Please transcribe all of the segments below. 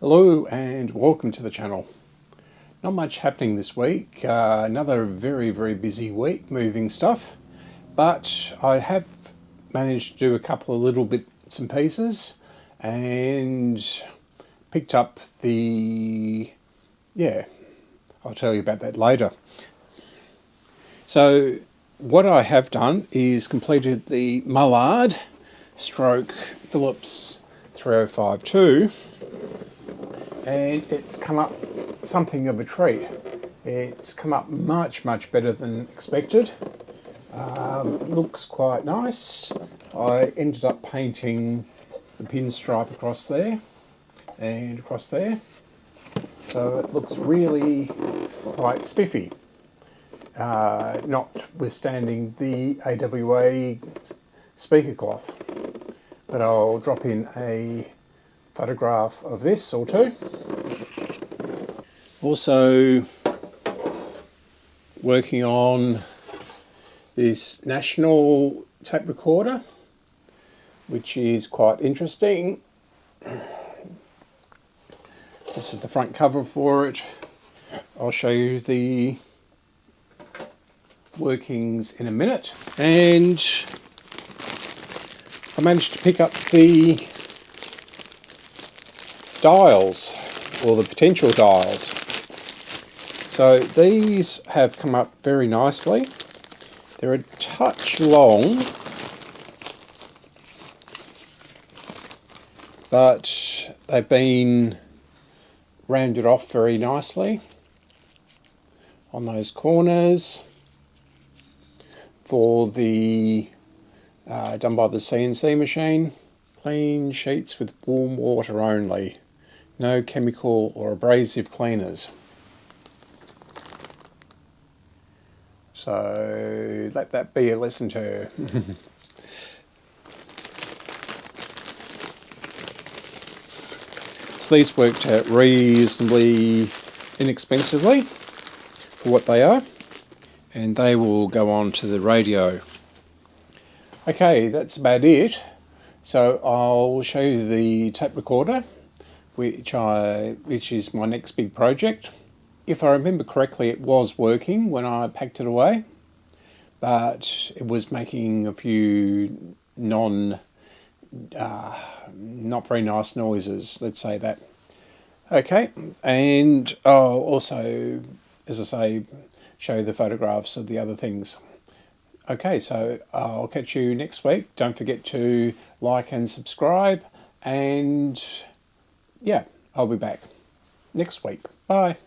Hello and welcome to the channel. Not much happening this week, another very busy week moving stuff, but I have managed to do a couple of little bits and pieces and picked up I'll tell you about that later. So what I have done is completed the Mullard stroke Phillips 3052, and it's come up something of a treat. It's come up much better than expected. Looks quite nice. I ended up painting the pinstripe across there and across there, so it looks really quite spiffy, notwithstanding the AWA speaker cloth. But I'll drop in a photograph of this or two. Also working on this National tape recorder, which is quite interesting. This is the front cover for it. I'll show you the workings in a minute. And I managed to pick up the dials, or the potential dials. So these have come up very nicely. They're a touch long, but they've been rounded off very nicely on those corners for the done by the CNC machine. Clean sheets with warm water only. No chemical or abrasive cleaners. So let that be a lesson to you. So these worked out reasonably inexpensively for what they are, and they will go on to the radio. Okay, that's about it. So I'll show you the tape recorder, which is my next big project. If I remember correctly, it was working when I packed it away, but it was making a few not very nice noises, let's say that. Okay, and I'll also, as I say, show you the photographs of the other things. Okay, so I'll catch you next week. Don't forget to like and subscribe, and yeah, I'll be back next week. Bye.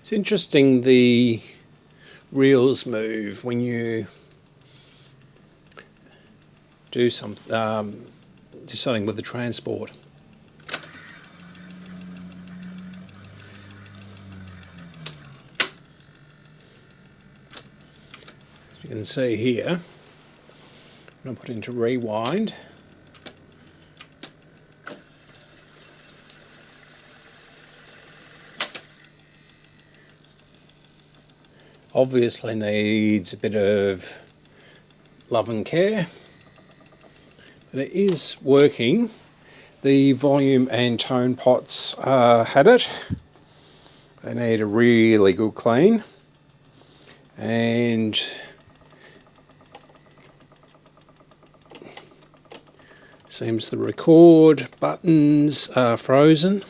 It's interesting the reels move when you do something with the transport. As you can see here, I'm going to put into rewind. Obviously needs a bit of love and care, but it is working. The volume and tone pots had it. They need a really good clean, and seems the record buttons are frozen,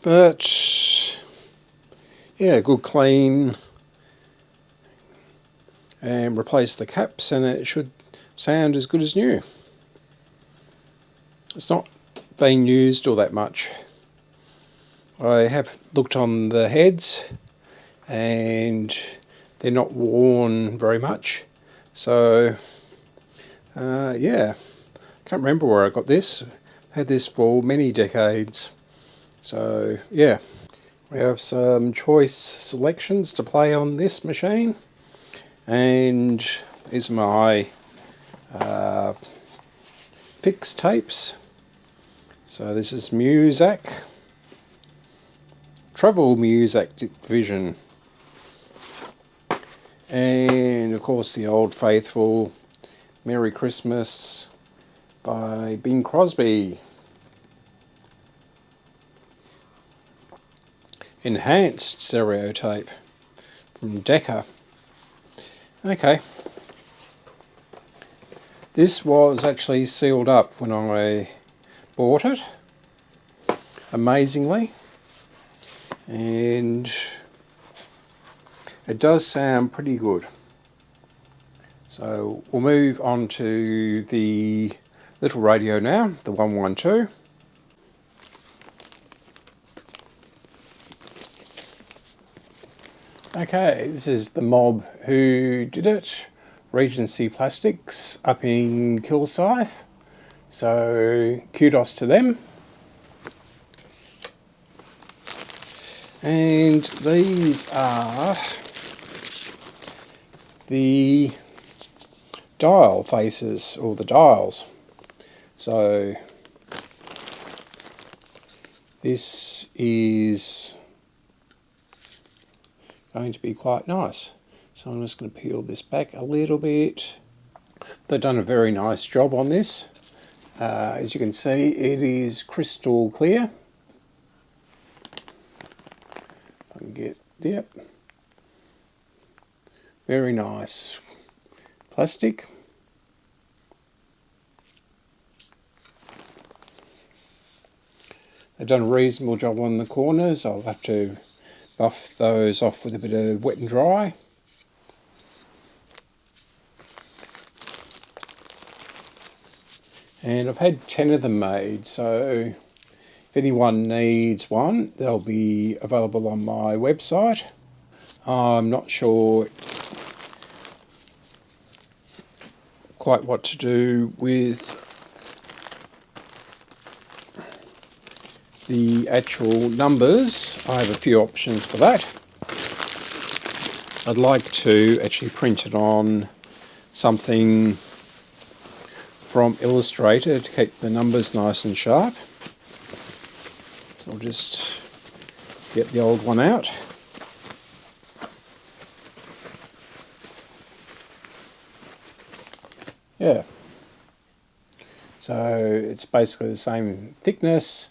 but yeah, good clean, and replace the caps and it should sound as good as new. It's not being used all that much. I have looked on the heads and they're not worn very much, so yeah, can't remember where I got this. I've had this for many decades, so yeah. We have some choice selections to play on this machine, and these are my fixed tapes. So this is Muzak, Travel Muzak Division, and of course the old faithful Merry Christmas by Bing Crosby. Enhanced stereo tape from Decca. Okay. This was actually sealed up when I bought it, amazingly, and it does sound pretty good. So we'll move on to the little radio now, the 112. Okay, this is the mob who did it, Regency Plastics up in Kilsyth, so kudos to them. And these are the dial faces, or the dials. So this is going to be quite nice. So I'm just going to peel this back a little bit. They've done a very nice job on this. As you can see, it is crystal clear. I can get, yep, very nice plastic. They've done a reasonable job on the corners. I'll have to buff those off with a bit of wet and dry. And I've had 10 of them made, so if anyone needs one, they'll be available on my website. I'm not sure quite what to do with the actual numbers. I have a few options for that. I'd like to actually print it on something from Illustrator to keep the numbers nice and sharp. So I'll just get the old one out. Yeah. So it's basically the same thickness.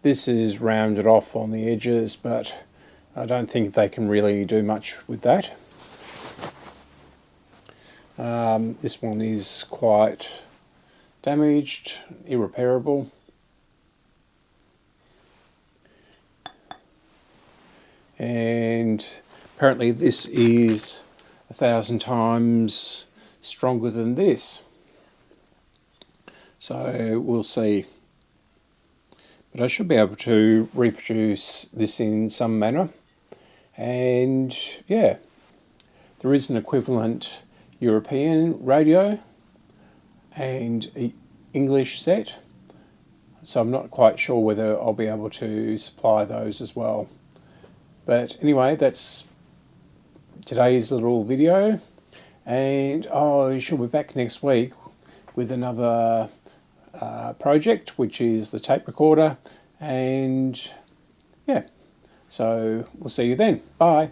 This is rounded off on the edges, but I don't think they can really do much with that. This one is quite damaged, irreparable. And apparently this is 1,000 times stronger than this. So we'll see. but I should be able to reproduce this in some manner. And yeah, there is an equivalent European radio and English set, so I'm not quite sure whether I'll be able to supply those as well. But anyway, that's today's little video, and I shall be back next week with another project, which is the tape recorder. And yeah, so we'll see you then. Bye.